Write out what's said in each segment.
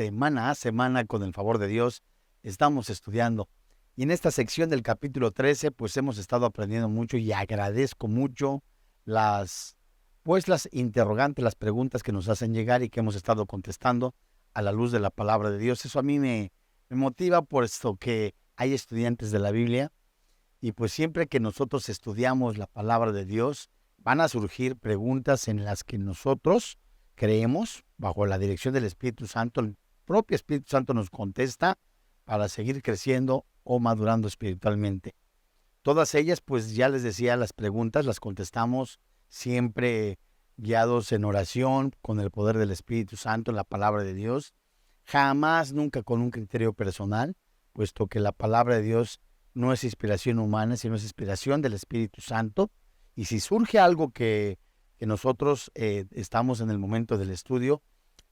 Semana a semana, con el favor de Dios, estamos estudiando. Y en esta sección del capítulo 13, pues hemos estado aprendiendo mucho y agradezco mucho las interrogantes, las preguntas que nos hacen llegar y que hemos estado contestando a la luz de la palabra de Dios. Eso a mí me motiva, puesto que hay estudiantes de la Biblia y pues siempre que nosotros estudiamos la palabra de Dios, van a surgir preguntas en las que nosotros creemos, bajo la dirección del Espíritu Santo. El propio Espíritu Santo nos contesta para seguir creciendo o madurando espiritualmente. Todas ellas, pues ya les decía, las preguntas las contestamos siempre guiados en oración, con el poder del Espíritu Santo, en la palabra de Dios. Jamás, nunca con un criterio personal, puesto que la palabra de Dios no es inspiración humana, sino es inspiración del Espíritu Santo. Y si surge algo que nosotros estamos en el momento del estudio,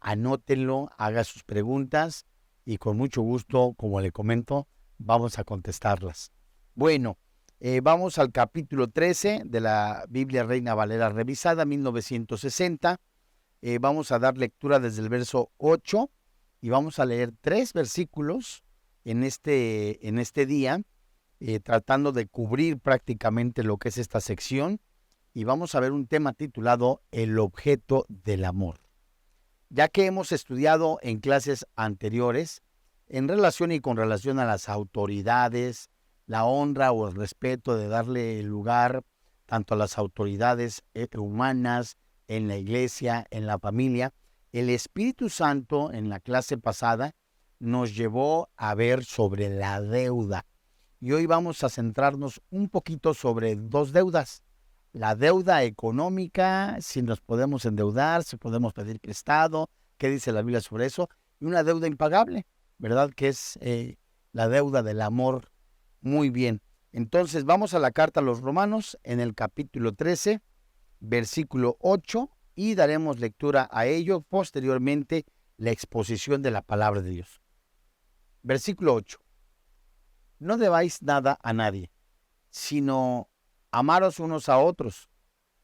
anótenlo, haga sus preguntas y con mucho gusto, como le comento, vamos a contestarlas. Bueno, vamos al capítulo 13 de la Biblia Reina Valera revisada, 1960. Vamos a dar lectura desde el verso 8 y vamos a leer 3 versículos en este día, tratando de cubrir prácticamente lo que es esta sección. Y vamos a ver un tema titulado El objeto del amor. Ya que hemos estudiado en clases anteriores, en relación y con relación a las autoridades, la honra o el respeto de darle lugar tanto a las autoridades humanas, en la iglesia, en la familia, el Espíritu Santo en la clase pasada nos llevó a ver sobre la deuda. Y hoy vamos a centrarnos un poquito sobre 2 deudas. La deuda económica, si nos podemos endeudar, si podemos pedir prestado, qué dice la Biblia sobre eso, y una deuda impagable, ¿verdad? Que es la deuda del amor. Muy bien, entonces vamos a la carta a los Romanos en el capítulo 13, versículo 8, y daremos lectura a ello, posteriormente la exposición de la palabra de Dios. Versículo 8. No debáis nada a nadie, sino amaros unos a otros,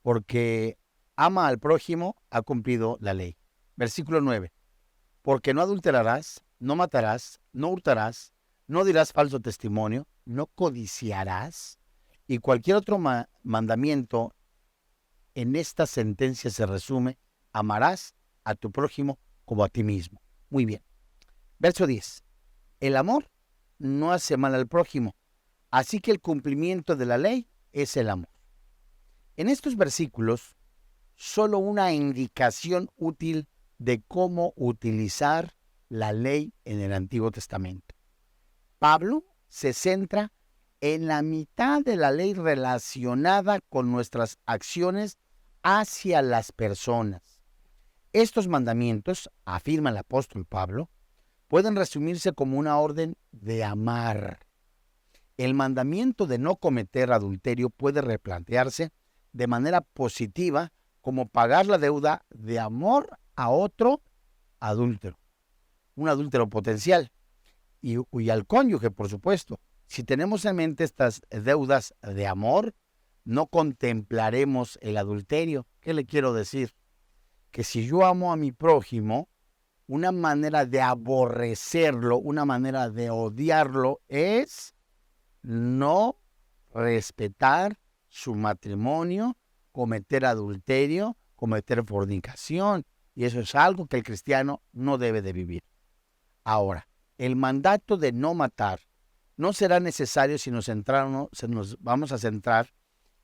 porque ama al prójimo ha cumplido la ley. Versículo 9. Porque no adulterarás, no matarás, no hurtarás, no dirás falso testimonio, no codiciarás, y cualquier otro mandamiento en esta sentencia se resume: amarás a tu prójimo como a ti mismo. Muy bien. Verso 10. El amor no hace mal al prójimo, así que el cumplimiento de la ley es el amor. En estos versículos, solo una indicación útil de cómo utilizar la ley en el Antiguo Testamento. Pablo se centra en la mitad de la ley relacionada con nuestras acciones hacia las personas. Estos mandamientos, afirma el apóstol Pablo, pueden resumirse como una orden de amar. El mandamiento de no cometer adulterio puede replantearse de manera positiva como pagar la deuda de amor a otro adúltero, un adúltero potencial, y al cónyuge, por supuesto. Si tenemos en mente estas deudas de amor, no contemplaremos el adulterio. ¿Qué le quiero decir? Que si yo amo a mi prójimo, una manera de aborrecerlo, una manera de odiarlo es no respetar su matrimonio, cometer adulterio, cometer fornicación. Y eso es algo que el cristiano no debe de vivir. Ahora, el mandato de no matar no será necesario si nos vamos a centrar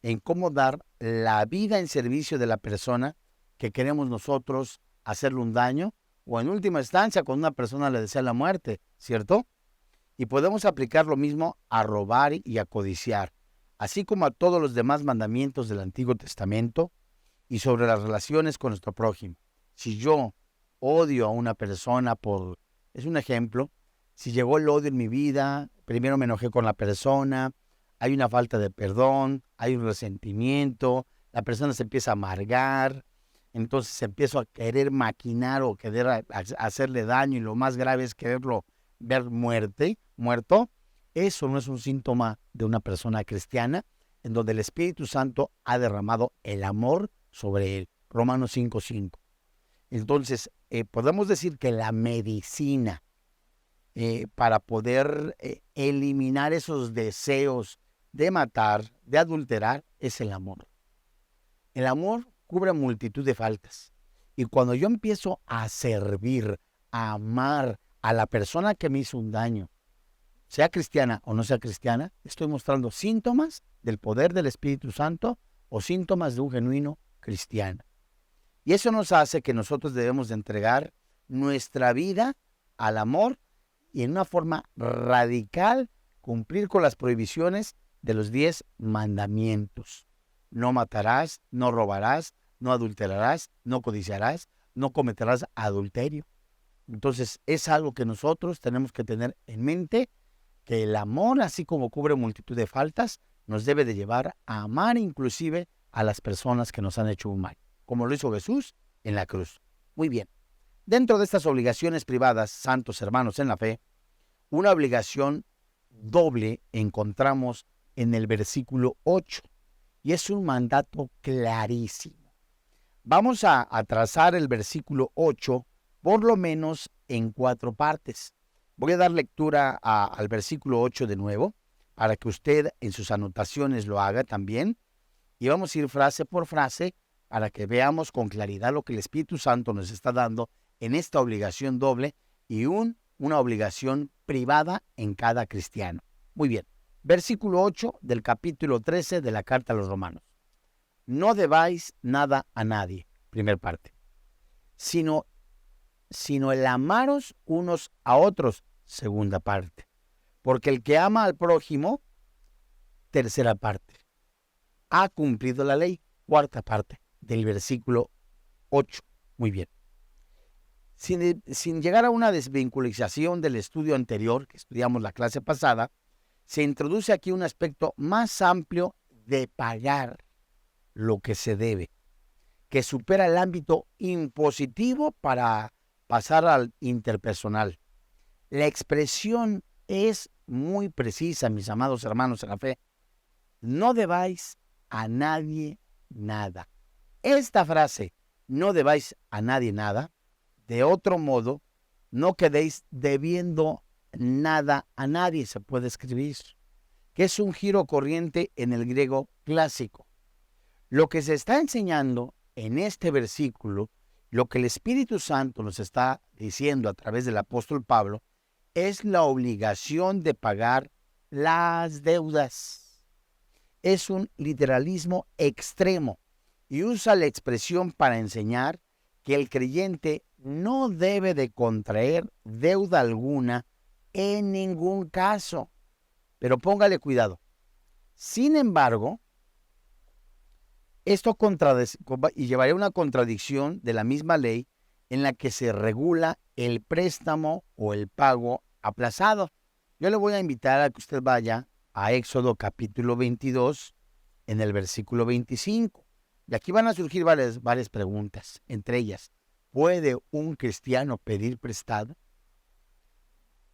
en cómo dar la vida en servicio de la persona que queremos nosotros hacerle un daño, o en última instancia, cuando una persona le desea la muerte, ¿cierto? Y podemos aplicar lo mismo a robar y a codiciar, así como a todos los demás mandamientos del Antiguo Testamento y sobre las relaciones con nuestro prójimo. Si yo odio a una persona es un ejemplo, si llegó el odio en mi vida, primero me enojé con la persona, hay una falta de perdón, hay un resentimiento, la persona se empieza a amargar, entonces empiezo a querer maquinar o querer hacerle daño, y lo más grave es quererlo ver muerto. Eso no es un síntoma de una persona cristiana, en donde el Espíritu Santo ha derramado el amor sobre él. Romanos 5:5. Entonces, podemos decir que la medicina para poder eliminar esos deseos de matar, de adulterar, es el amor. El amor cubre multitud de faltas. Y cuando yo empiezo a servir, a amar a la persona que me hizo un daño, sea cristiana o no sea cristiana, estoy mostrando síntomas del poder del Espíritu Santo o síntomas de un genuino cristiano. Y eso nos hace que nosotros debemos de entregar nuestra vida al amor y en una forma radical cumplir con las prohibiciones de los 10 mandamientos. No matarás, no robarás, no adulterarás, no codiciarás, no cometerás adulterio. Entonces es algo que nosotros tenemos que tener en mente, que el amor, así como cubre multitud de faltas, nos debe de llevar a amar inclusive a las personas que nos han hecho un mal, como lo hizo Jesús en la cruz. Muy bien. Dentro de estas obligaciones privadas, santos hermanos en la fe, una obligación doble encontramos en el versículo 8, y es un mandato clarísimo. Vamos a trazar el versículo 8 por lo menos en 4 partes. Voy a dar lectura al versículo 8 de nuevo, para que usted en sus anotaciones lo haga también, y vamos a ir frase por frase para que veamos con claridad lo que el Espíritu Santo nos está dando en esta obligación doble y una obligación privada en cada cristiano. Muy bien, versículo 8 del capítulo 13 de la carta a los Romanos. No debáis nada a nadie, primer parte, sino el amaros unos a otros, segunda parte. Porque el que ama al prójimo, tercera parte, ha cumplido la ley, cuarta parte del versículo 8. Muy bien. Sin llegar a una desvinculización del estudio anterior, que estudiamos la clase pasada, se introduce aquí un aspecto más amplio de pagar lo que se debe, que supera el ámbito impositivo para pasar al interpersonal. La expresión es muy precisa, mis amados hermanos en la fe. No debáis a nadie nada. Esta frase, no debáis a nadie nada, de otro modo, no quedéis debiendo nada a nadie, se puede escribir, que es un giro corriente en el griego clásico. Lo que se está enseñando en este versículo, lo que el Espíritu Santo nos está diciendo a través del apóstol Pablo, es la obligación de pagar las deudas. Es un literalismo extremo y usa la expresión para enseñar que el creyente no debe de contraer deuda alguna en ningún caso. Pero póngale cuidado. Sin embargo, esto llevaría a una contradicción de la misma ley en la que se regula el préstamo o el pago aplazado. Yo le voy a invitar a que usted vaya a Éxodo capítulo 22 en el versículo 25. Y aquí van a surgir varias preguntas, entre ellas, ¿puede un cristiano pedir prestado?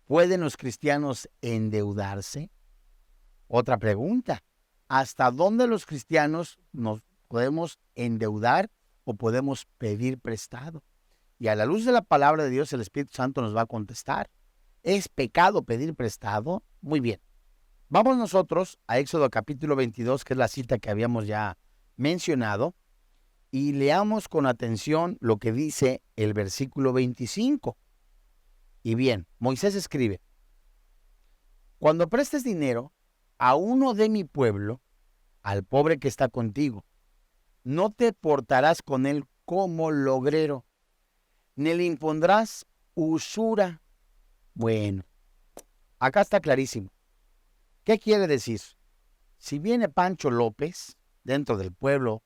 ¿Pueden los cristianos endeudarse? Otra pregunta, ¿hasta dónde los cristianos nos podemos endeudar o podemos pedir prestado? Y a la luz de la palabra de Dios, el Espíritu Santo nos va a contestar. ¿Es pecado pedir prestado? Muy bien. Vamos nosotros a Éxodo capítulo 22, que es la cita que habíamos ya mencionado, y leamos con atención lo que dice el versículo 25. Y bien, Moisés escribe, cuando prestes dinero a uno de mi pueblo, al pobre que está contigo, no te portarás con él como logrero, ni le impondrás usura. Bueno, acá está clarísimo. ¿Qué quiere decir? Si viene Pancho López dentro del pueblo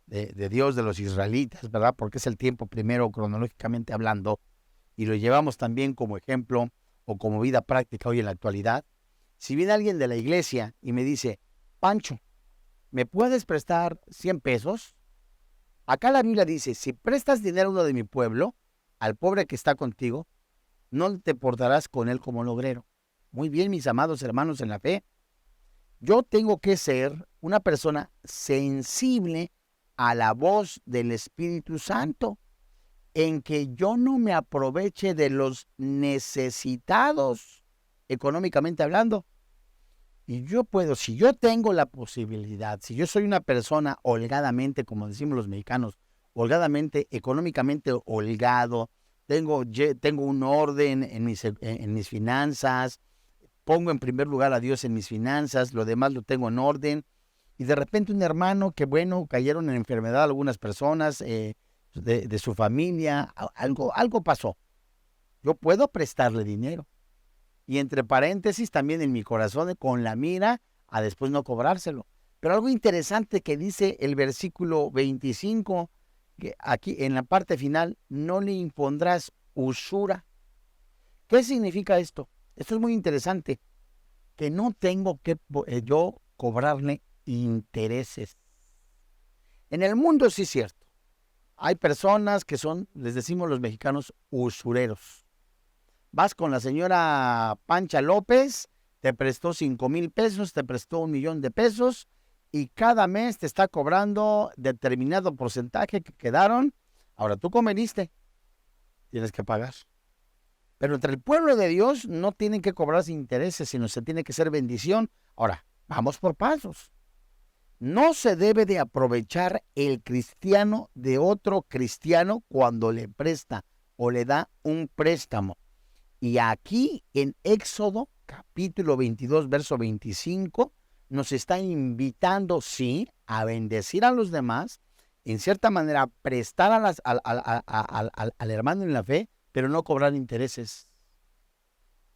de Dios, de los israelitas, ¿verdad? Porque es el tiempo primero cronológicamente hablando, y lo llevamos también como ejemplo o como vida práctica hoy en la actualidad. Si viene alguien de la iglesia y me dice, Pancho, ¿me puedes prestar 100 pesos? Acá la Biblia dice, si prestas dinero a uno de mi pueblo, al pobre que está contigo, no te portarás con él como logrero. Muy bien, mis amados hermanos en la fe. Yo tengo que ser una persona sensible a la voz del Espíritu Santo. en que yo no me aproveche de los necesitados, económicamente hablando. Y yo puedo, si yo tengo la posibilidad, si yo soy una persona holgadamente, como decimos los mexicanos, holgadamente, económicamente holgado, tengo un orden en mis finanzas, pongo en primer lugar a Dios en mis finanzas, lo demás lo tengo en orden, y de repente un hermano que, bueno, cayeron en enfermedad algunas personas de su familia, algo pasó. Yo puedo prestarle dinero. Y entre paréntesis, también en mi corazón, con la mira a después no cobrárselo. Pero algo interesante que dice el versículo 25, que aquí en la parte final, no le impondrás usura. ¿Qué significa esto? Esto es muy interesante, que no tengo que yo cobrarle intereses. En el mundo sí es cierto. Hay personas que son, les decimos los mexicanos, usureros. Vas con la señora Pancha López, te prestó 5,000 pesos, te prestó 1,000,000 de pesos y cada mes te está cobrando determinado porcentaje que quedaron. Ahora tú conveniste, tienes que pagar. Pero entre el pueblo de Dios no tienen que cobrarse intereses, sino se tiene que hacer bendición. Ahora, vamos por pasos. No se debe de aprovechar el cristiano de otro cristiano cuando le presta o le da un préstamo. Y aquí en Éxodo, capítulo 22, verso 25, nos está invitando, sí, a bendecir a los demás, en cierta manera prestar al hermano en la fe, pero no cobrar intereses.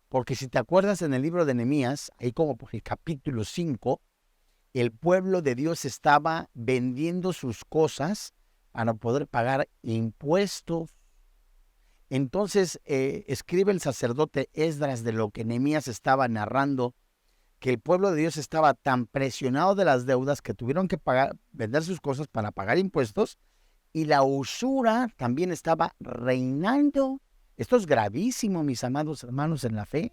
Porque si te acuerdas en el libro de Nehemías, ahí como por el capítulo 5, el pueblo de Dios estaba vendiendo sus cosas para poder pagar impuestos. Entonces escribe el sacerdote Esdras de lo que Nehemías estaba narrando, que el pueblo de Dios estaba tan presionado de las deudas que tuvieron que vender sus cosas para pagar impuestos, y la usura también estaba reinando. Esto es gravísimo, mis amados hermanos en la fe.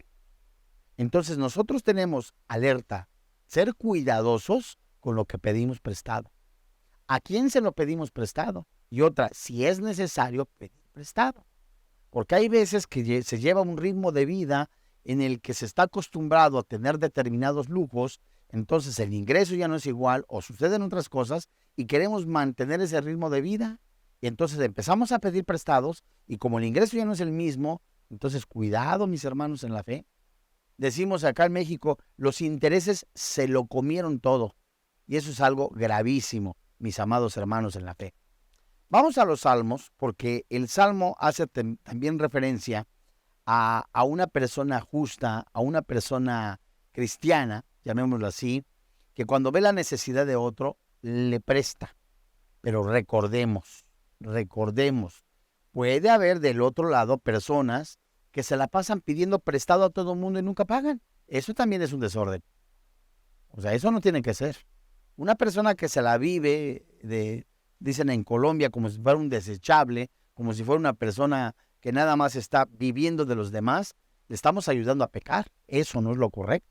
Entonces nosotros tenemos alerta, ser cuidadosos con lo que pedimos prestado. ¿A quién se lo pedimos prestado? Y otra, si es necesario pedir prestado. Porque hay veces que se lleva un ritmo de vida en el que se está acostumbrado a tener determinados lujos, entonces el ingreso ya no es igual o suceden otras cosas y queremos mantener ese ritmo de vida. Y entonces empezamos a pedir prestados y como el ingreso ya no es el mismo, entonces cuidado, mis hermanos en la fe. Decimos acá en México, los intereses se lo comieron todo. Y eso es algo gravísimo, mis amados hermanos en la fe. Vamos a los salmos, porque el salmo hace también referencia a una persona justa, a una persona cristiana, llamémoslo así, que cuando ve la necesidad de otro, le presta. Pero recordemos, puede haber del otro lado personas que se la pasan pidiendo prestado a todo el mundo y nunca pagan. Eso también es un desorden. O sea, eso no tiene que ser. Una persona que se la vive, dicen en Colombia, como si fuera un desechable, como si fuera una persona que nada más está viviendo de los demás, le estamos ayudando a pecar. Eso no es lo correcto.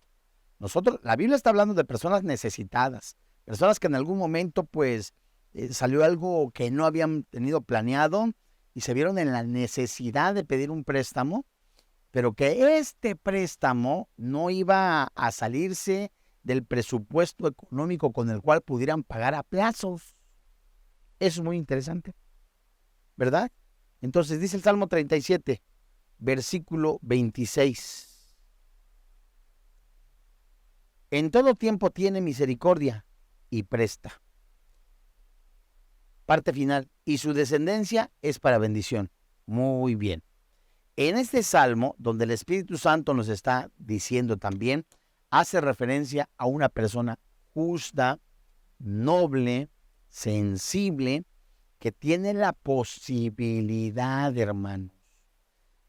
La Biblia está hablando de personas necesitadas, personas que en algún momento, pues, salió algo que no habían tenido planeado y se vieron en la necesidad de pedir un préstamo, pero que este préstamo no iba a salirse del presupuesto económico con el cual pudieran pagar a plazos. Eso es muy interesante, ¿verdad? Entonces dice el Salmo 37, versículo 26. En todo tiempo tiene misericordia y presta. Parte final, y su descendencia es para bendición. Muy bien. En este salmo, donde el Espíritu Santo nos está diciendo también, hace referencia a una persona justa, noble, sensible, que tiene la posibilidad, hermanos,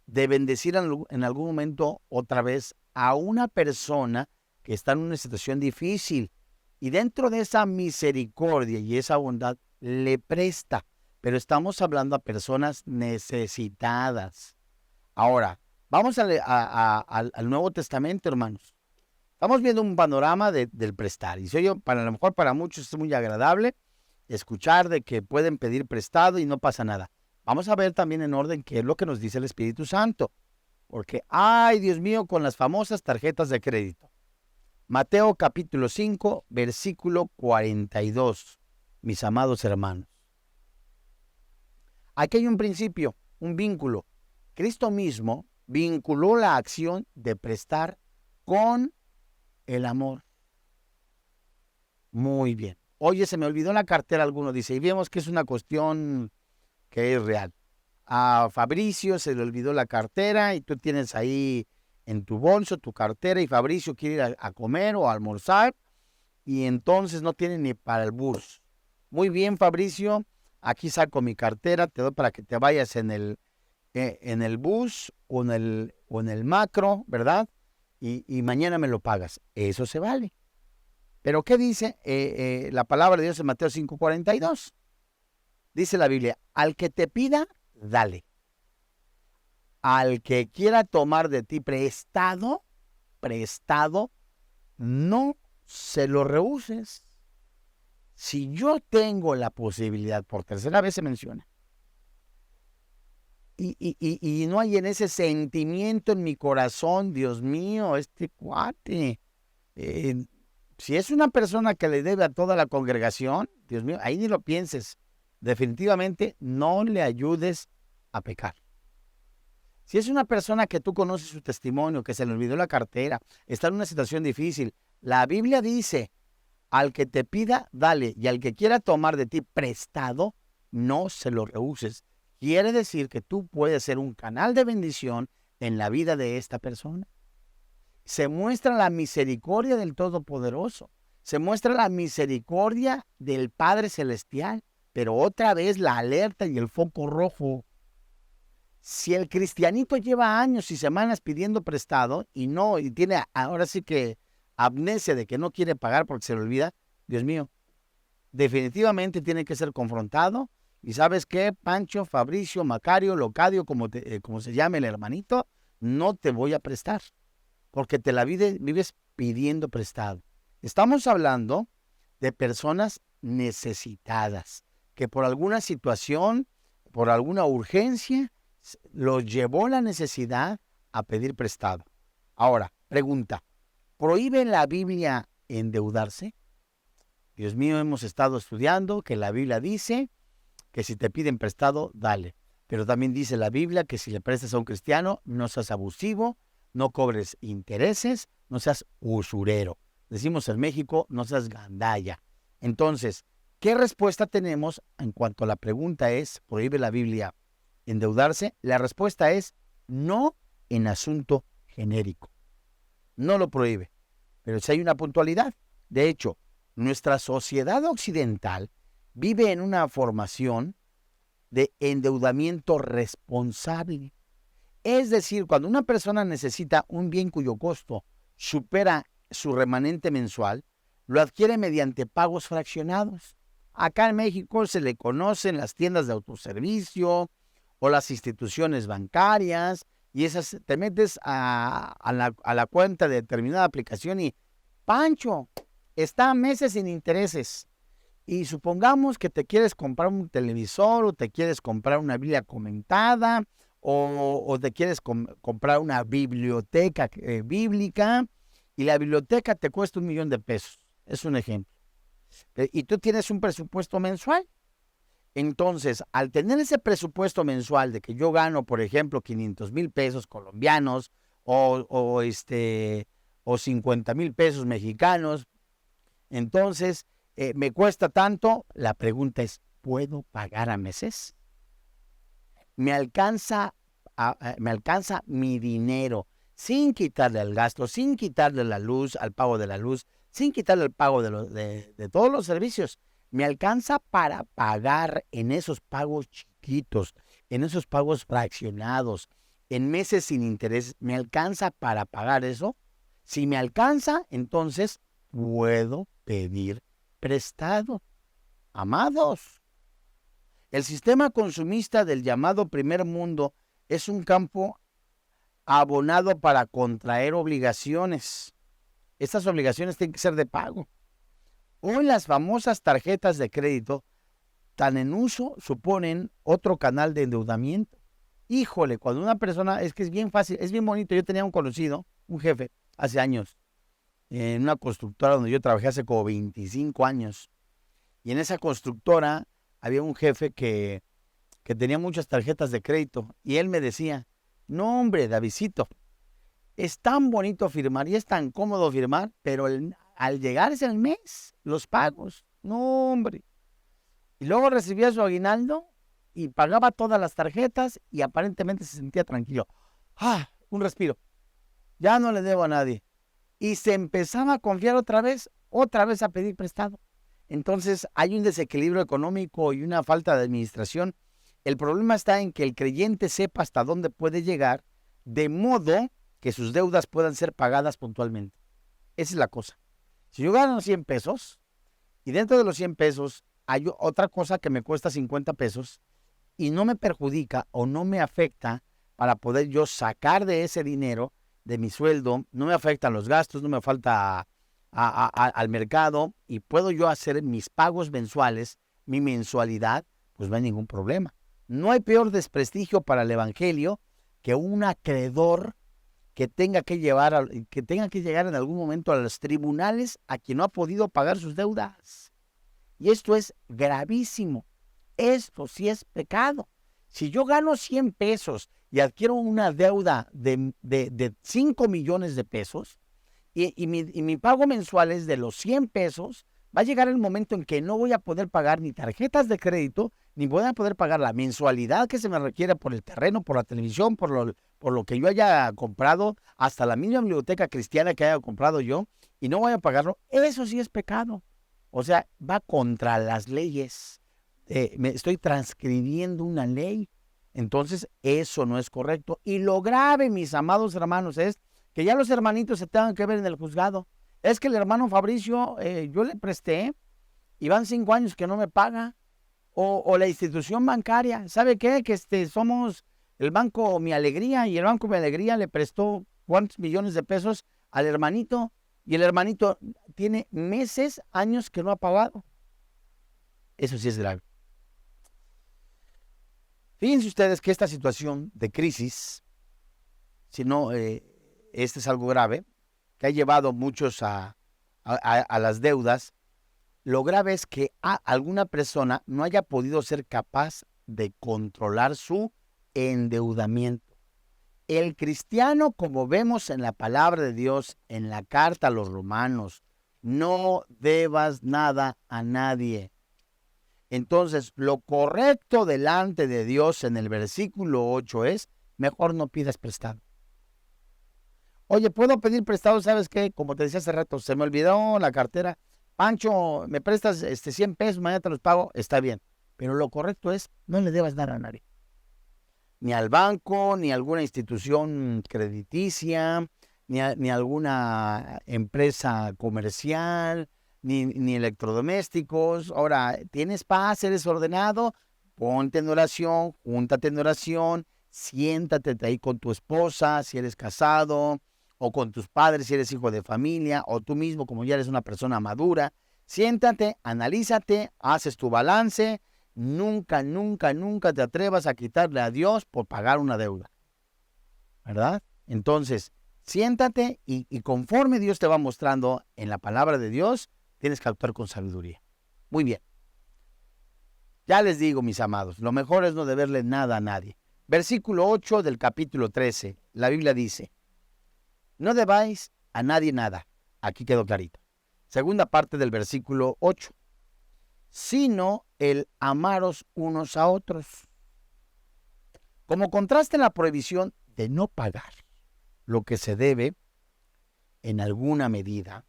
de bendecir en algún momento otra vez a una persona que está en una situación difícil. Y dentro de esa misericordia y esa bondad, le presta. Pero estamos hablando a personas necesitadas. Ahora, vamos al Nuevo Testamento, hermanos. Estamos viendo un panorama del prestar. Y a lo mejor para muchos es muy agradable escuchar de que pueden pedir prestado y no pasa nada. Vamos a ver también en orden qué es lo que nos dice el Espíritu Santo. Porque, ay, Dios mío, con las famosas tarjetas de crédito. Mateo capítulo 5, versículo 42, mis amados hermanos. Aquí hay un principio, un vínculo. Cristo mismo vinculó la acción de prestar con el amor. Muy bien. Oye, se me olvidó la cartera, alguno dice, y vemos que es una cuestión que es real. A Fabricio se le olvidó la cartera y tú tienes ahí en tu bolso tu cartera y Fabricio quiere ir a comer o a almorzar y entonces no tiene ni para el bus. Muy bien, Fabricio, aquí saco mi cartera, te doy para que te vayas en el bus o en el macro, ¿verdad? Y mañana me lo pagas. Eso se vale. Pero ¿qué dice la palabra de Dios en Mateo 5:42? Dice la Biblia, al que te pida, dale. Al que quiera tomar de ti prestado, no se lo rehuses. Si yo tengo la posibilidad, por tercera vez se menciona, y no hay en ese sentimiento en mi corazón, Dios mío, este cuate, si es una persona que le debe a toda la congregación, Dios mío, ahí ni lo pienses. Definitivamente no le ayudes a pecar. Si es una persona que tú conoces su testimonio, que se le olvidó la cartera, está en una situación difícil, la Biblia dice, al que te pida, dale, y al que quiera tomar de ti prestado, no se lo rehuses. Quiere decir que tú puedes ser un canal de bendición en la vida de esta persona. Se muestra la misericordia del Todopoderoso, se muestra la misericordia del Padre Celestial, pero otra vez la alerta y el foco rojo. Si el cristianito lleva años y semanas pidiendo prestado y tiene ahora sí que amnesia de que no quiere pagar porque se le olvida, Dios mío, definitivamente tiene que ser confrontado. ¿Y sabes qué? Pancho, Fabricio, Macario, Locadio, como se llame el hermanito, no te voy a prestar porque te la vives pidiendo prestado. Estamos hablando de personas necesitadas que por alguna situación, por alguna urgencia, los llevó la necesidad a pedir prestado. Ahora, pregunta, ¿prohíbe la Biblia endeudarse? Dios mío, hemos estado estudiando que la Biblia dice que si te piden prestado, dale. Pero también dice la Biblia que si le prestas a un cristiano, no seas abusivo, no cobres intereses, no seas usurero. Decimos en México, no seas gandalla. Entonces, ¿qué respuesta tenemos en cuanto a la pregunta es, ¿prohíbe la Biblia endeudarse? La respuesta es no en asunto genérico. No lo prohíbe, pero sí hay una puntualidad. De hecho, nuestra sociedad occidental vive en una formación de endeudamiento responsable. Es decir, cuando una persona necesita un bien cuyo costo supera su remanente mensual, lo adquiere mediante pagos fraccionados. Acá en México se le conocen las tiendas de autoservicio o las instituciones bancarias, y esas te metes a la cuenta de determinada aplicación y, Pancho, está a meses sin intereses. Y supongamos que te quieres comprar un televisor o te quieres comprar una Biblia comentada o te quieres comprar una biblioteca bíblica y la biblioteca te cuesta $1,000,000. Es un ejemplo. Y tú tienes un presupuesto mensual. Entonces, al tener ese presupuesto mensual de que yo gano, por ejemplo, 500,000 pesos colombianos o 50,000 pesos mexicanos, entonces me cuesta tanto, la pregunta es, ¿puedo pagar a meses? ¿Me alcanza mi dinero sin quitarle el gasto, sin quitarle la luz, al pago de la luz, sin quitarle el pago de todos los servicios? ¿Me alcanza para pagar en esos pagos chiquitos, en esos pagos fraccionados, en meses sin interés? ¿Me alcanza para pagar eso? Si me alcanza, entonces puedo pedir prestado. Amados, el sistema consumista del llamado primer mundo es un campo abonado para contraer obligaciones. Estas obligaciones tienen que ser de pago. Hoy las famosas tarjetas de crédito tan en uso suponen otro canal de endeudamiento. Híjole, cuando una persona, es que es bien fácil, es bien bonito. Yo tenía un conocido, un jefe, hace años, en una constructora donde yo trabajé hace como 25 años. Y en esa constructora había un jefe que tenía muchas tarjetas de crédito. Y él me decía, no hombre, Davidcito, es tan bonito firmar y es tan cómodo firmar, pero al llegar ese mes, los pagos, no hombre. Y luego recibía su aguinaldo y pagaba todas las tarjetas y aparentemente se sentía tranquilo. Un respiro. Ya no le debo a nadie. Y se empezaba a confiar otra vez a pedir prestado. Entonces hay un desequilibrio económico y una falta de administración. El problema está en que el creyente sepa hasta dónde puede llegar, de modo que sus deudas puedan ser pagadas puntualmente. Esa es la cosa. Si yo gano 100 pesos y dentro de los 100 pesos hay otra cosa que me cuesta 50 pesos y no me perjudica o no me afecta para poder yo sacar de ese dinero, de mi sueldo, no me afectan los gastos, no me falta al mercado y puedo yo hacer mis pagos mensuales, mi mensualidad, pues no hay ningún problema. No hay peor desprestigio para el evangelio que un acreedor que tenga que llegar en algún momento a los tribunales a quien no ha podido pagar sus deudas. Y esto es gravísimo. Esto sí es pecado. Si yo gano 100 pesos y adquiero una deuda de 5 millones de pesos y mi pago mensual es de los 100 pesos, va a llegar el momento en que no voy a poder pagar ni tarjetas de crédito, ni voy a poder pagar la mensualidad que se me requiere por el terreno, por la televisión, por lo que yo haya comprado, hasta la misma biblioteca cristiana que haya comprado yo, y no voy a pagarlo. Eso sí es pecado. O sea, va contra las leyes. Me estoy transcribiendo una ley. Entonces, eso no es correcto. Y lo grave, mis amados hermanos, es que ya los hermanitos se tengan que ver en el juzgado. Es que el hermano Fabricio, yo le presté y van 5 años que no me paga. O la institución bancaria, ¿sabe qué? Que somos el banco Mi Alegría y el banco Mi Alegría le prestó cuántos millones de pesos al hermanito y el hermanito tiene meses, años que no ha pagado. Eso sí es grave. Fíjense ustedes que esta situación de crisis, si no, este es algo grave, que ha llevado a muchos a las deudas. Lo grave es que alguna persona no haya podido ser capaz de controlar su endeudamiento. El cristiano, como vemos en la palabra de Dios, en la carta a los romanos, no debas nada a nadie. Entonces, lo correcto delante de Dios en el versículo 8 es, mejor no pidas prestado. Oye, ¿puedo pedir prestado? ¿Sabes qué? Como te decía hace rato, se me olvidó la cartera. Pancho, ¿me prestas 100 pesos? Mañana te los pago. Está bien. Pero lo correcto es, no le debas nada a nadie. Ni al banco, ni a alguna institución crediticia, ni a alguna empresa comercial, ni electrodomésticos. Ahora, ¿tienes paz? ¿Eres ordenado? Ponte en oración, júntate en oración, siéntate ahí con tu esposa, si eres casado, o con tus padres, si eres hijo de familia, o tú mismo, como ya eres una persona madura. Siéntate, analízate, haces tu balance. Nunca, nunca, nunca te atrevas a quitarle a Dios por pagar una deuda, ¿verdad? Entonces, siéntate y conforme Dios te va mostrando en la palabra de Dios, tienes que actuar con sabiduría. Muy bien. Ya les digo, mis amados, lo mejor es no deberle nada a nadie. Versículo 8 del capítulo 13, la Biblia dice, no debáis a nadie nada. Aquí quedó clarito. Segunda parte del versículo 8, sino el amaros unos a otros. Como contraste en la prohibición de no pagar lo que se debe en alguna medida,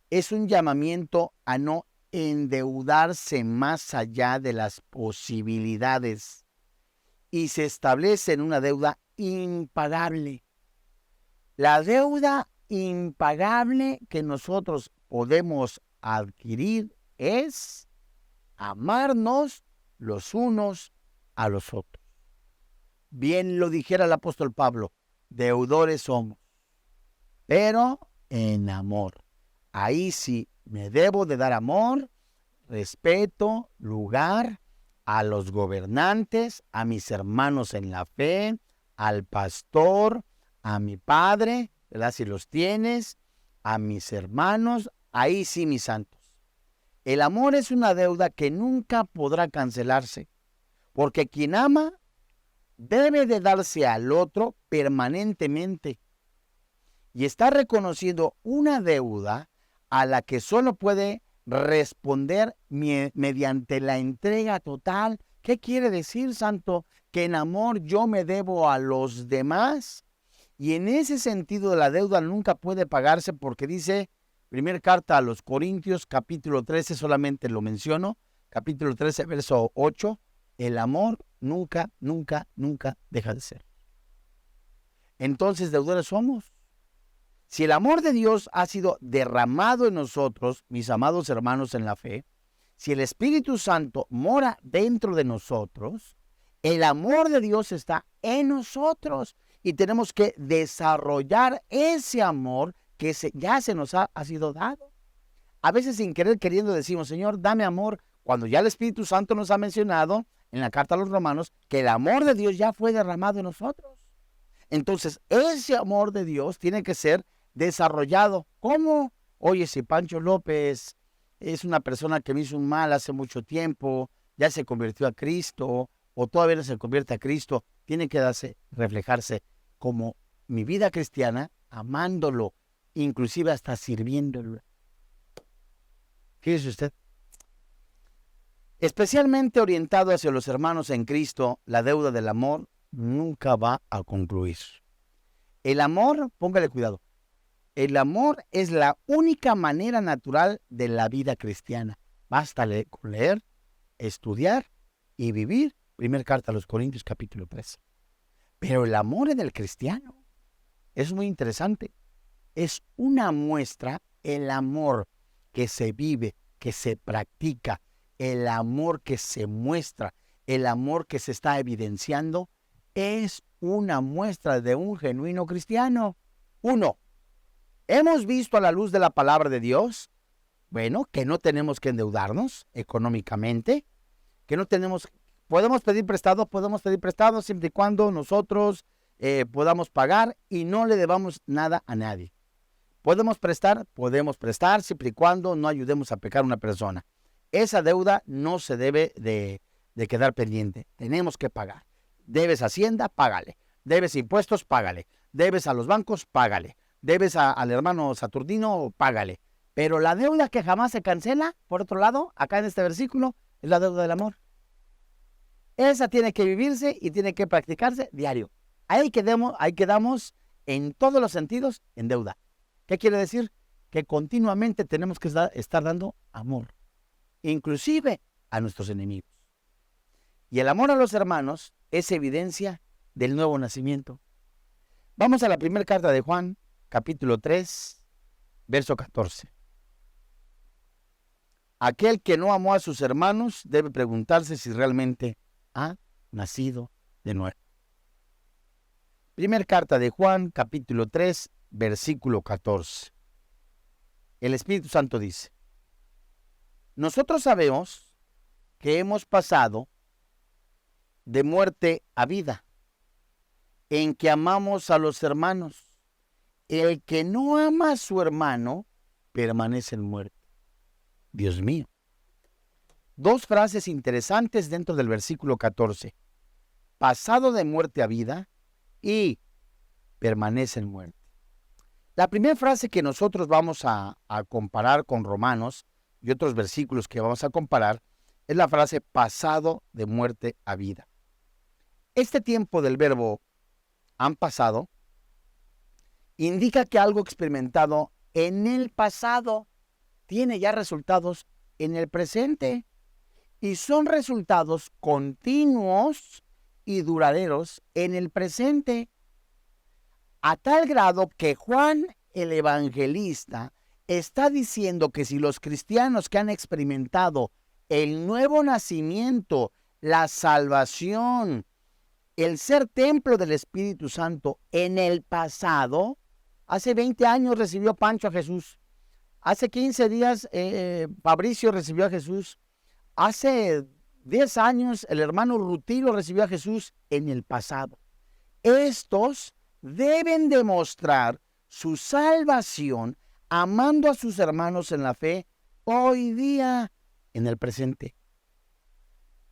es un llamamiento a no endeudarse más allá de las posibilidades y se establece en una deuda impagable. La deuda impagable que nosotros podemos adquirir es amarnos los unos a los otros. Bien lo dijera el apóstol Pablo, deudores somos, pero en amor. Ahí sí me debo de dar amor, respeto, lugar a los gobernantes, a mis hermanos en la fe, al pastor, a mi padre, ¿verdad? Si los tienes, a mis hermanos, ahí sí, mis santos. El amor es una deuda que nunca podrá cancelarse, porque quien ama debe de darse al otro permanentemente y está reconociendo una deuda a la que solo puede responder mediante la entrega total. ¿Qué quiere decir, santo? Que en amor yo me debo a los demás. Y en ese sentido la deuda nunca puede pagarse porque dice, primera carta a los Corintios, capítulo 13, solamente lo menciono, capítulo 13, verso 8, el amor nunca, nunca, nunca deja de ser. Entonces, deudores somos. Si el amor de Dios ha sido derramado en nosotros, mis amados hermanos en la fe, si el Espíritu Santo mora dentro de nosotros, el amor de Dios está en nosotros y tenemos que desarrollar ese amor que ya se nos ha sido dado. A veces sin querer queriendo decimos, Señor, dame amor, cuando ya el Espíritu Santo nos ha mencionado en la carta a los Romanos que el amor de Dios ya fue derramado en nosotros. Entonces, ese amor de Dios tiene que ser desarrollado. ¿Cómo? Oye, si Pancho López es una persona que me hizo un mal hace mucho tiempo, ya se convirtió a Cristo o todavía no se convierte a Cristo, tiene que reflejarse como mi vida cristiana, amándolo, inclusive hasta sirviéndolo. Fíjese usted. Especialmente orientado hacia los hermanos en Cristo, la deuda del amor nunca va a concluir. El amor, póngale cuidado, el amor es la única manera natural de la vida cristiana. Basta leer, estudiar y vivir. Primera carta a los Corintios, capítulo 3. Pero el amor en el cristiano es muy interesante. Es una muestra, el amor que se vive, que se practica, el amor que se muestra, el amor que se está evidenciando, es una muestra de un genuino cristiano. Uno, hemos visto a la luz de la palabra de Dios, bueno, que no tenemos que endeudarnos económicamente, que no tenemos, podemos pedir prestado siempre y cuando nosotros podamos pagar y no le debamos nada a nadie. Podemos prestar siempre y cuando no ayudemos a pecar a una persona. Esa deuda no se debe de quedar pendiente, tenemos que pagar. Debes a Hacienda, págale. Debes impuestos, págale. Debes a los bancos, págale. Debes al hermano Saturnino, págale. Pero la deuda que jamás se cancela, por otro lado, acá en este versículo, es la deuda del amor. Esa tiene que vivirse y tiene que practicarse diario. Ahí quedamos en todos los sentidos en deuda. ¿Qué quiere decir? Que continuamente tenemos que estar dando amor, inclusive a nuestros enemigos. Y el amor a los hermanos es evidencia del nuevo nacimiento. Vamos a la primera carta de Juan, capítulo 3, verso 14. Aquel que no amó a sus hermanos debe preguntarse si realmente ha nacido de nuevo. Primera carta de Juan, capítulo 3, versículo 14. El Espíritu Santo dice, nosotros sabemos que hemos pasado de muerte a vida, en que amamos a los hermanos. El que no ama a su hermano permanece en muerte. Dios mío. Dos frases interesantes dentro del versículo 14. Pasado de muerte a vida y permanece en muerte. La primera frase que nosotros vamos a comparar con Romanos y otros versículos que vamos a comparar es la frase pasado de muerte a vida. Este tiempo del verbo han pasado indica que algo experimentado en el pasado tiene ya resultados en el presente y son resultados continuos y duraderos en el presente, a tal grado que Juan el Evangelista está diciendo que si los cristianos que han experimentado el nuevo nacimiento, la salvación, el ser templo del Espíritu Santo en el pasado, hace 20 años recibió Pancho a Jesús, hace 15 días Fabricio recibió a Jesús, hace 10 años el hermano Rutilo recibió a Jesús en el pasado. Estos deben demostrar su salvación amando a sus hermanos en la fe hoy día, en el presente.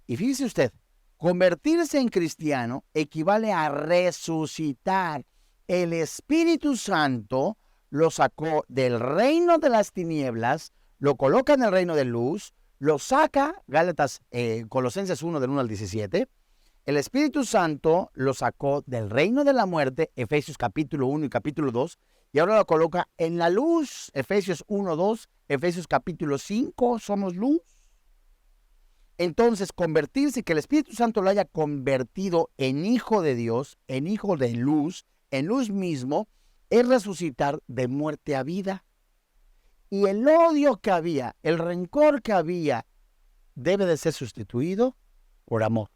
Y fíjese usted, convertirse en cristiano equivale a resucitar. El Espíritu Santo lo sacó del reino de las tinieblas, lo coloca en el reino de luz, lo saca, Colosenses 1, del 1 al 17. El Espíritu Santo lo sacó del reino de la muerte, Efesios capítulo 1 y capítulo 2, y ahora lo coloca en la luz, Efesios 1, 2, Efesios capítulo 5, somos luz. Entonces, convertirse, que el Espíritu Santo lo haya convertido en hijo de Dios, en hijo de luz, en luz mismo, es resucitar de muerte a vida. Y el odio que había, el rencor que había, debe de ser sustituido por amor.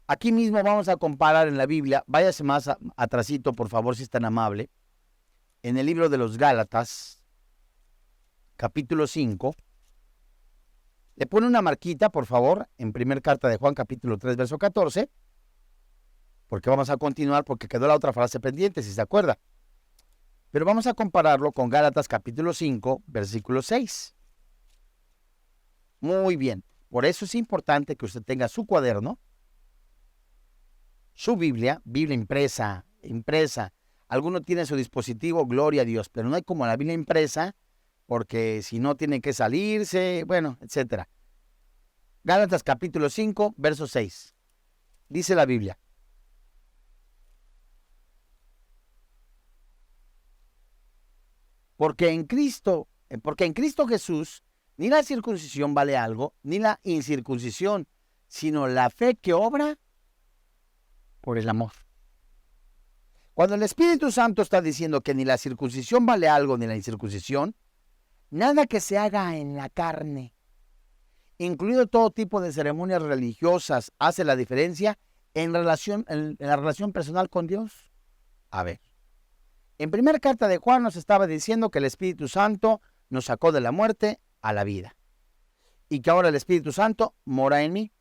Aquí mismo vamos a comparar en la Biblia, váyase más atrasito, por favor, si es tan amable, en el libro de los Gálatas, capítulo 5, le pone una marquita, por favor, en primer carta de Juan, capítulo 3, verso 14, porque vamos a continuar, porque quedó la otra frase pendiente, si se acuerda. Pero vamos a compararlo con Gálatas, capítulo 5, versículo 6. Muy bien, por eso es importante que usted tenga su cuaderno, su Biblia impresa. Alguno tiene su dispositivo, gloria a Dios, pero no hay como la Biblia impresa, porque si no tiene que salirse, bueno, etcétera. Gálatas capítulo 5, verso 6. Dice la Biblia: porque en Cristo Jesús, ni la circuncisión vale algo, ni la incircuncisión, sino la fe que obra por el amor. Cuando el Espíritu Santo está diciendo que ni la circuncisión vale algo, ni la incircuncisión, nada que se haga en la carne, incluido todo tipo de ceremonias religiosas, hace la diferencia en la relación personal con Dios. A ver, en primera carta de Juan nos estaba diciendo que el Espíritu Santo nos sacó de la muerte a la vida y que ahora el Espíritu Santo mora en mí.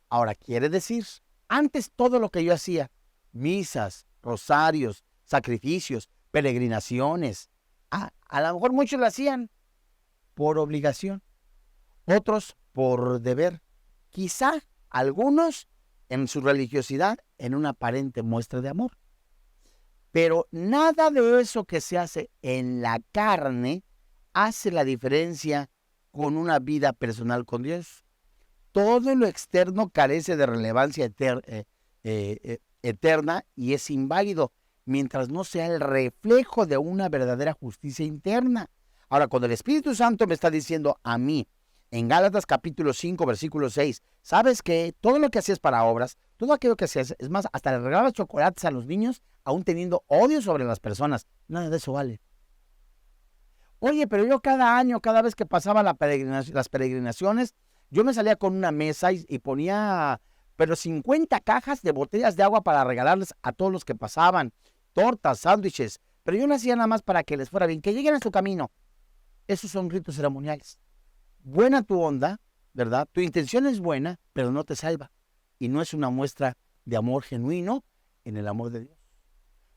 Ahora, quiere decir, antes todo lo que yo hacía, misas, rosarios, sacrificios, peregrinaciones, a lo mejor muchos lo hacían por obligación, otros por deber, quizá algunos en su religiosidad en una aparente muestra de amor. Pero nada de eso que se hace en la carne hace la diferencia con una vida personal con Dios. Todo lo externo carece de relevancia eterna y es inválido mientras no sea el reflejo de una verdadera justicia interna. Ahora, cuando el Espíritu Santo me está diciendo a mí, en Gálatas capítulo 5, versículo 6, ¿sabes qué? Todo lo que hacías para obras, todo aquello que hacías, es más, hasta le regalabas chocolates a los niños, aún teniendo odio sobre las personas. Nada de eso vale. Oye, pero yo cada año, cada vez que pasaba las peregrinaciones, yo me salía con una mesa y ponía, pero 50 cajas de botellas de agua para regalarles a todos los que pasaban, tortas, sándwiches, pero yo lo hacía nada más para que les fuera bien, que lleguen a su camino. Esos son ritos ceremoniales. Buena tu onda, ¿verdad? Tu intención es buena, pero no te salva. Y no es una muestra de amor genuino en el amor de Dios.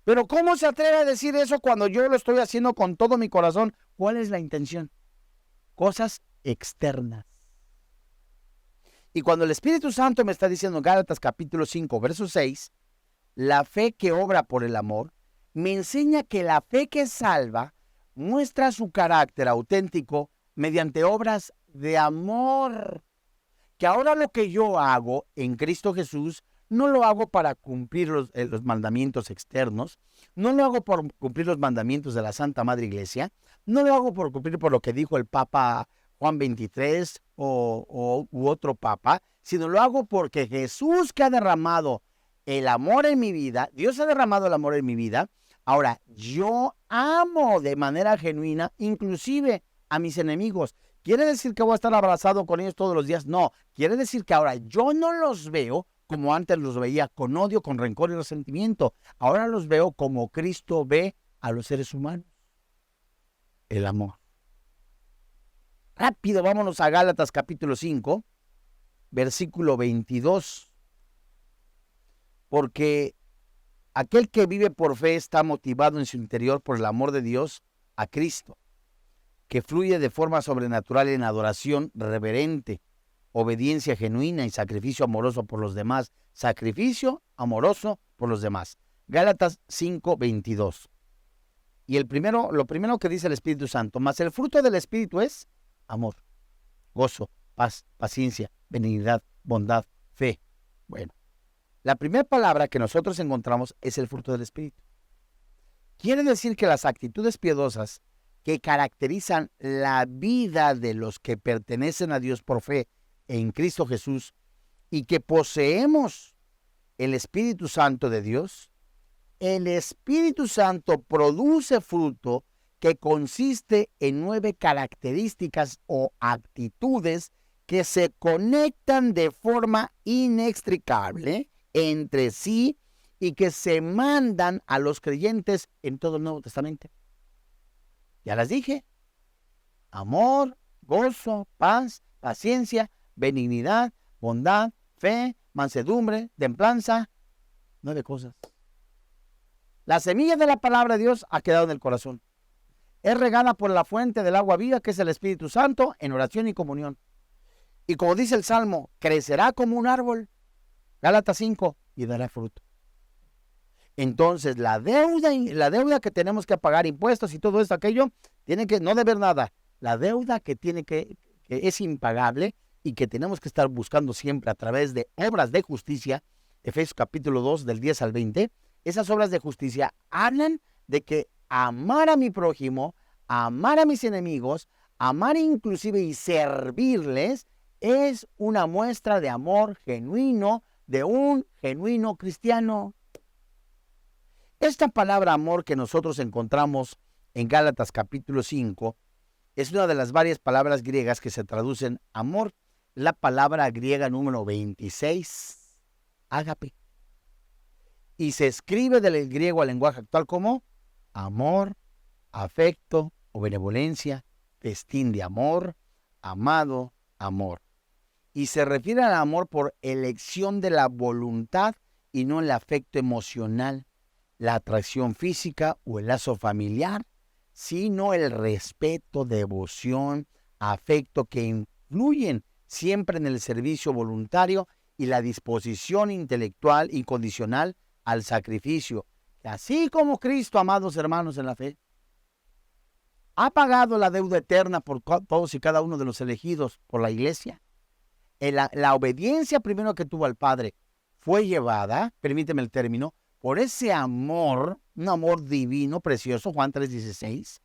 Pero ¿cómo se atreve a decir eso cuando yo lo estoy haciendo con todo mi corazón? ¿Cuál es la intención? Cosas externas. Y cuando el Espíritu Santo me está diciendo en Gálatas capítulo 5, verso 6, la fe que obra por el amor, me enseña que la fe que salva muestra su carácter auténtico mediante obras de amor. Que ahora lo que yo hago en Cristo Jesús no lo hago para cumplir los mandamientos externos, no lo hago por cumplir los mandamientos de la Santa Madre Iglesia, no lo hago por cumplir por lo que dijo el Papa Juan 23 u otro Papa, sino lo hago porque Jesús, que ha derramado el amor en mi vida, Dios ha derramado el amor en mi vida. Ahora, yo amo de manera genuina, inclusive a mis enemigos. ¿Quiere decir que voy a estar abrazado con ellos todos los días? No, quiere decir que ahora yo no los veo como antes los veía, con odio, con rencor y resentimiento. Ahora los veo como Cristo ve a los seres humanos. El amor. Rápido, vámonos a Gálatas capítulo 5, versículo 22. Porque aquel que vive por fe está motivado en su interior por el amor de Dios a Cristo, que fluye de forma sobrenatural en adoración reverente, obediencia genuina y sacrificio amoroso por los demás. Sacrificio amoroso por los demás. Gálatas 5:22. Y lo primero que dice el Espíritu Santo, más el fruto del Espíritu es amor, gozo, paz, paciencia, benignidad, bondad, fe. Bueno, la primera palabra que nosotros encontramos es el fruto del Espíritu. Quiere decir que las actitudes piadosas que caracterizan la vida de los que pertenecen a Dios por fe en Cristo Jesús y que poseemos el Espíritu Santo de Dios, el Espíritu Santo produce fruto que consiste en 9 características o actitudes que se conectan de forma inextricable entre sí y que se mandan a los creyentes en todo el Nuevo Testamento. Ya las dije: amor, gozo, paz, paciencia, benignidad, bondad, fe, mansedumbre, templanza. 9 cosas. La semilla de la palabra de Dios ha quedado en el corazón. Es regada por la fuente del agua viva, que es el Espíritu Santo, en oración y comunión. Y como dice el Salmo, crecerá como un árbol, Gálatas 5, y dará fruto. Entonces, la deuda que tenemos que pagar, impuestos y todo esto, aquello, tiene que no deber nada. La deuda que es impagable y que tenemos que estar buscando siempre a través de obras de justicia, Efesios capítulo 2, del 10 al 20, esas obras de justicia hablan de que amar a mi prójimo, amar a mis enemigos, amar inclusive y servirles, es una muestra de amor genuino, de un genuino cristiano. Esta palabra amor que nosotros encontramos en Gálatas capítulo 5 es una de las varias palabras griegas que se traducen amor. La palabra griega número 26, ágape. Y se escribe del griego al lenguaje actual como amor, afecto o benevolencia, festín de amor, amado, amor. Y se refiere al amor por elección de la voluntad y no el afecto emocional, la atracción física o el lazo familiar, sino el respeto, devoción, afecto que influyen siempre en el servicio voluntario y la disposición intelectual incondicional al sacrificio. Así como Cristo, amados hermanos en la fe, ha pagado la deuda eterna por todos y cada uno de los elegidos por la iglesia. La obediencia primero que tuvo al Padre fue llevada, permíteme el término, por ese amor, un amor divino, precioso, Juan 3:16,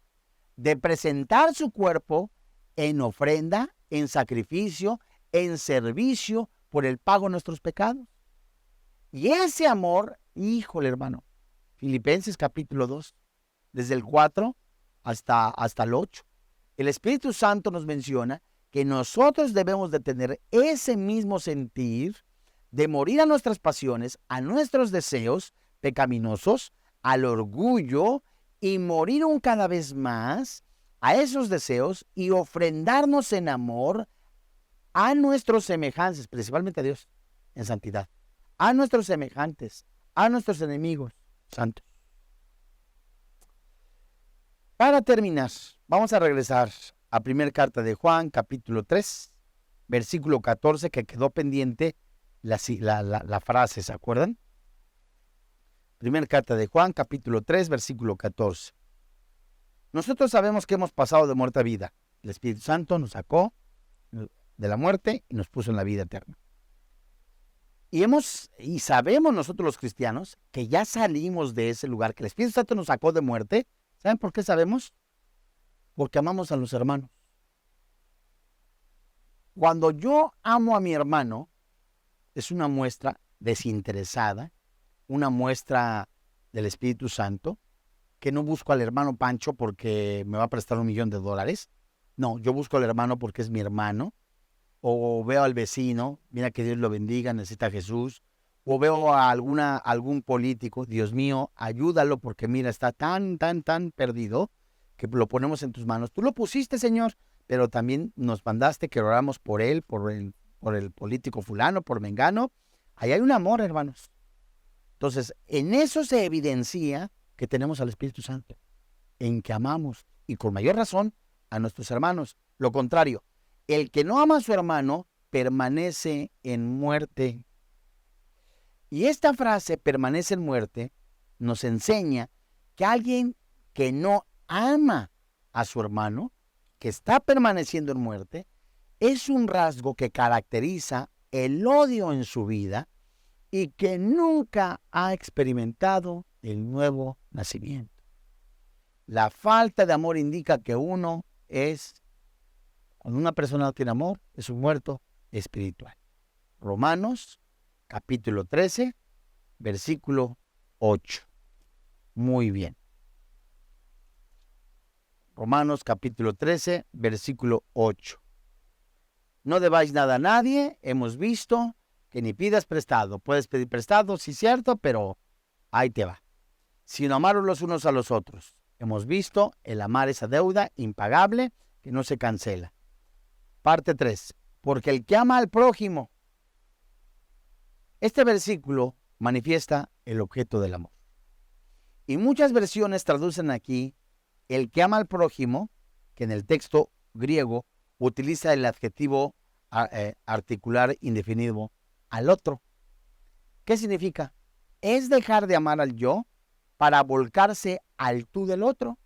de presentar su cuerpo en ofrenda, en sacrificio, en servicio por el pago de nuestros pecados. Y ese amor, híjole hermano, Filipenses capítulo 2, desde el 4 hasta el 8, el Espíritu Santo nos menciona que nosotros debemos de tener ese mismo sentir de morir a nuestras pasiones, a nuestros deseos pecaminosos, al orgullo, y morir un cada vez más a esos deseos y ofrendarnos en amor a nuestros semejantes, principalmente a Dios, en santidad, a nuestros semejantes, a nuestros enemigos santos. Para terminar, vamos a regresar a primera carta de Juan, capítulo 3, versículo 14, que quedó pendiente la frase, ¿se acuerdan? Primera carta de Juan, capítulo 3, versículo 14. Nosotros sabemos que hemos pasado de muerte a vida. El Espíritu Santo nos sacó de la muerte y nos puso en la vida eterna. Y sabemos nosotros los cristianos que ya salimos de ese lugar, que el Espíritu Santo nos sacó de muerte. ¿Saben por qué sabemos? Porque amamos a los hermanos. Cuando yo amo a mi hermano, es una muestra desinteresada, una muestra del Espíritu Santo, que no busco al hermano Pancho porque me va a prestar $1,000,000. No, yo busco al hermano porque es mi hermano. O veo al vecino, mira que Dios lo bendiga, necesita a Jesús. O veo a algún político, Dios mío, ayúdalo porque mira, está tan perdido que lo ponemos en tus manos. Tú lo pusiste, Señor, pero también nos mandaste que oráramos por él, por el político fulano, por Mengano. Ahí hay un amor, hermanos. Entonces, en eso se evidencia que tenemos al Espíritu Santo, en que amamos, y con mayor razón, a nuestros hermanos. Lo contrario, el que no ama a su hermano permanece en muerte. Y esta frase, permanece en muerte, nos enseña que alguien que no ama a su hermano, que está permaneciendo en muerte, es un rasgo que caracteriza el odio en su vida y que nunca ha experimentado el nuevo nacimiento. La falta de amor indica que cuando una persona no tiene amor, es un muerto espiritual. Romanos, capítulo 13, versículo 8. Muy bien. Romanos, capítulo 13, versículo 8. No debáis nada a nadie, hemos visto que ni pidas prestado. Puedes pedir prestado, sí, cierto, pero ahí te va. Sino amaros los unos a los otros. Hemos visto el amar esa deuda impagable que no se cancela. Parte 3. Porque el que ama al prójimo. Este versículo manifiesta el objeto del amor. Y muchas versiones traducen aquí el que ama al prójimo, que en el texto griego utiliza el adjetivo articular indefinido al otro. ¿Qué significa? Es dejar de amar al yo para volcarse al tú del otro.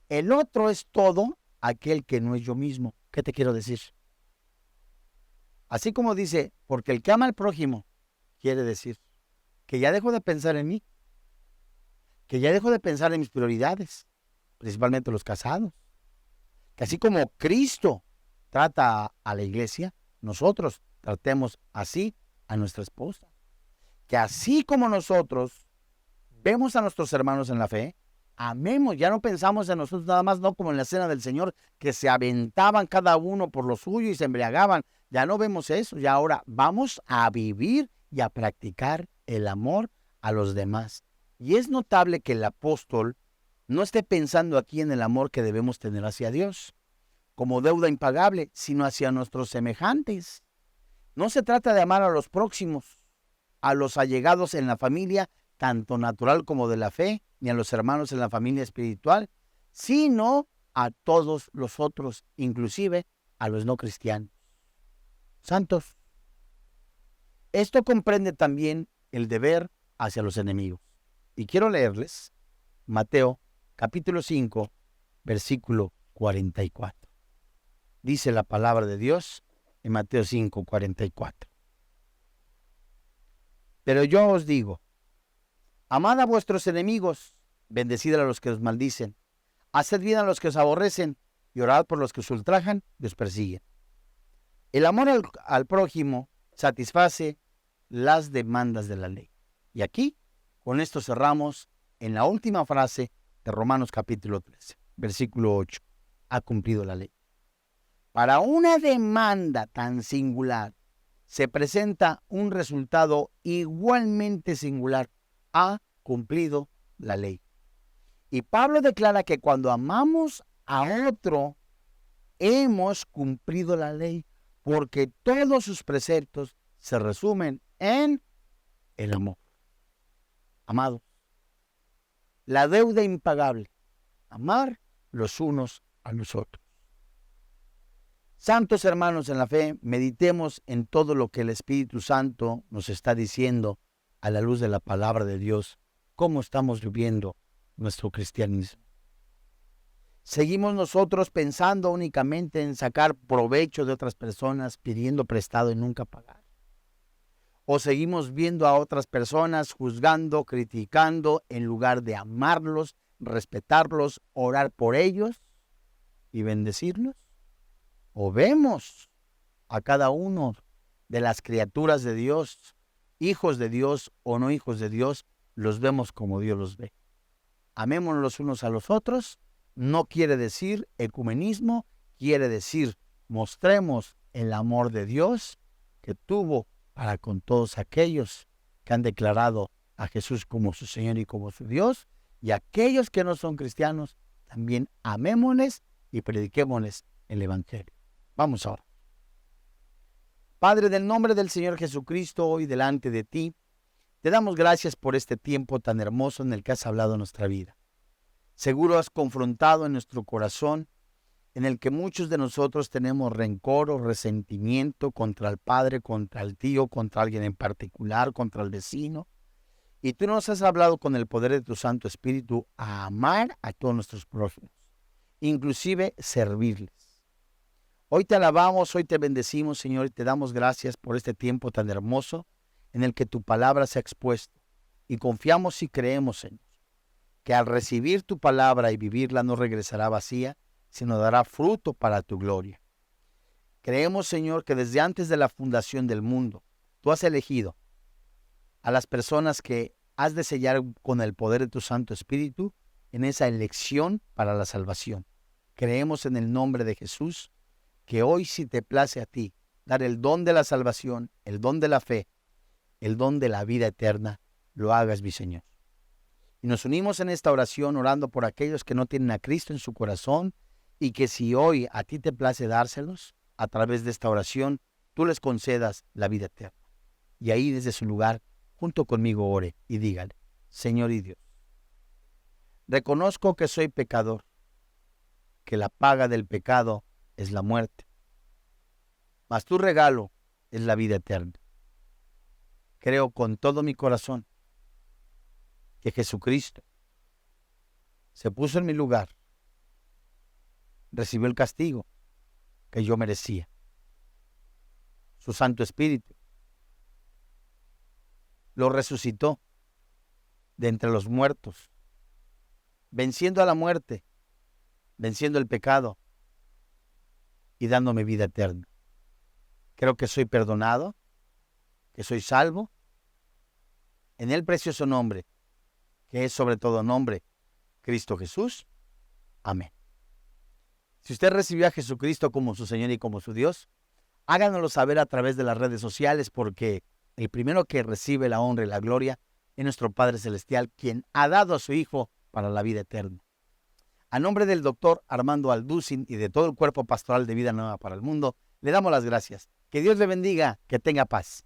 El otro es todo aquel que no es yo mismo. ¿Qué te quiero decir? Así como dice, porque el que ama al prójimo, quiere decir que ya dejo de pensar en mí, que ya dejo de pensar en mis prioridades, principalmente los casados. Que así como Cristo trata a la iglesia, nosotros tratemos así a nuestra esposa. Que así como nosotros vemos a nuestros hermanos en la fe, amemos, ya no pensamos en nosotros nada más, no como en la cena del Señor, que se aventaban cada uno por lo suyo y se embriagaban. Ya no vemos eso, ya ahora vamos a vivir y a practicar el amor a los demás. Y es notable que el apóstol no esté pensando aquí en el amor que debemos tener hacia Dios, como deuda impagable, sino hacia nuestros semejantes. No se trata de amar a los próximos, a los allegados en la familia, tanto natural como de la fe, ni a los hermanos en la familia espiritual, sino a todos los otros, inclusive a los no cristianos. Santos. Esto comprende también el deber hacia los enemigos. Y quiero leerles Mateo capítulo 5, versículo 44. Dice la palabra de Dios en Mateo 5, 44. Pero yo os digo, amad a vuestros enemigos, bendecid a los que os maldicen, haced bien a los que os aborrecen y orad por los que os ultrajan y os persiguen. El amor al prójimo satisface las demandas de la ley. Y aquí, con esto cerramos en la última frase de Romanos capítulo 13, versículo 8. Ha cumplido la ley. Para una demanda tan singular, se presenta un resultado igualmente singular. Ha cumplido la ley. Y Pablo declara que cuando amamos a otro, hemos cumplido la ley, porque todos sus preceptos se resumen en el amor. Amados, la deuda impagable, amar los unos a los otros. Santos hermanos en la fe, meditemos en todo lo que el Espíritu Santo nos está diciendo a la luz de la palabra de Dios, cómo estamos viviendo nuestro cristianismo. ¿Seguimos nosotros pensando únicamente en sacar provecho de otras personas, pidiendo prestado y nunca pagar? ¿O seguimos viendo a otras personas, juzgando, criticando, en lugar de amarlos, respetarlos, orar por ellos y bendecirlos? ¿O vemos a cada uno de las criaturas de Dios, hijos de Dios o no hijos de Dios, los vemos como Dios los ve? Amémonos los unos a los otros. No quiere decir ecumenismo, quiere decir mostremos el amor de Dios que tuvo para con todos aquellos que han declarado a Jesús como su Señor y como su Dios, y aquellos que no son cristianos, también amémosles y prediquémosles el Evangelio. Vamos ahora. Padre, del nombre del Señor Jesucristo, hoy delante de ti, te damos gracias por este tiempo tan hermoso en el que has hablado nuestra vida. Seguro has confrontado en nuestro corazón, en el que muchos de nosotros tenemos rencor o resentimiento contra el padre, contra el tío, contra alguien en particular, contra el vecino. Y tú nos has hablado con el poder de tu Santo Espíritu a amar a todos nuestros prójimos, inclusive servirles. Hoy te alabamos, hoy te bendecimos, Señor, y te damos gracias por este tiempo tan hermoso en el que tu palabra se ha expuesto. Y confiamos y creemos, Señor, que al recibir tu palabra y vivirla no regresará vacía, sino dará fruto para tu gloria. Creemos, Señor, que desde antes de la fundación del mundo, tú has elegido a las personas que has de sellar con el poder de tu Santo Espíritu en esa elección para la salvación. Creemos en el nombre de Jesús, que hoy, si te place a ti dar el don de la salvación, el don de la fe, el don de la vida eterna, lo hagas, mi Señor. Y nos unimos en esta oración orando por aquellos que no tienen a Cristo en su corazón y que si hoy a ti te place dárselos, a través de esta oración, tú les concedas la vida eterna. Y ahí desde su lugar, junto conmigo ore y dígale: Señor y Dios, reconozco que soy pecador, que la paga del pecado es la muerte, mas tu regalo es la vida eterna. Creo con todo mi corazón que Jesucristo se puso en mi lugar, recibió el castigo que yo merecía. Su Santo Espíritu lo resucitó de entre los muertos, venciendo a la muerte, venciendo el pecado y dándome vida eterna. Creo que soy perdonado, que soy salvo, en el precioso nombre, que es sobre todo nombre, Cristo Jesús. Amén. Si usted recibió a Jesucristo como su Señor y como su Dios, háganoslo saber a través de las redes sociales, porque el primero que recibe la honra y la gloria es nuestro Padre Celestial, quien ha dado a su Hijo para la vida eterna. A nombre del doctor Armando Alducin y de todo el cuerpo pastoral de Vida Nueva para el Mundo, le damos las gracias. Que Dios le bendiga, que tenga paz.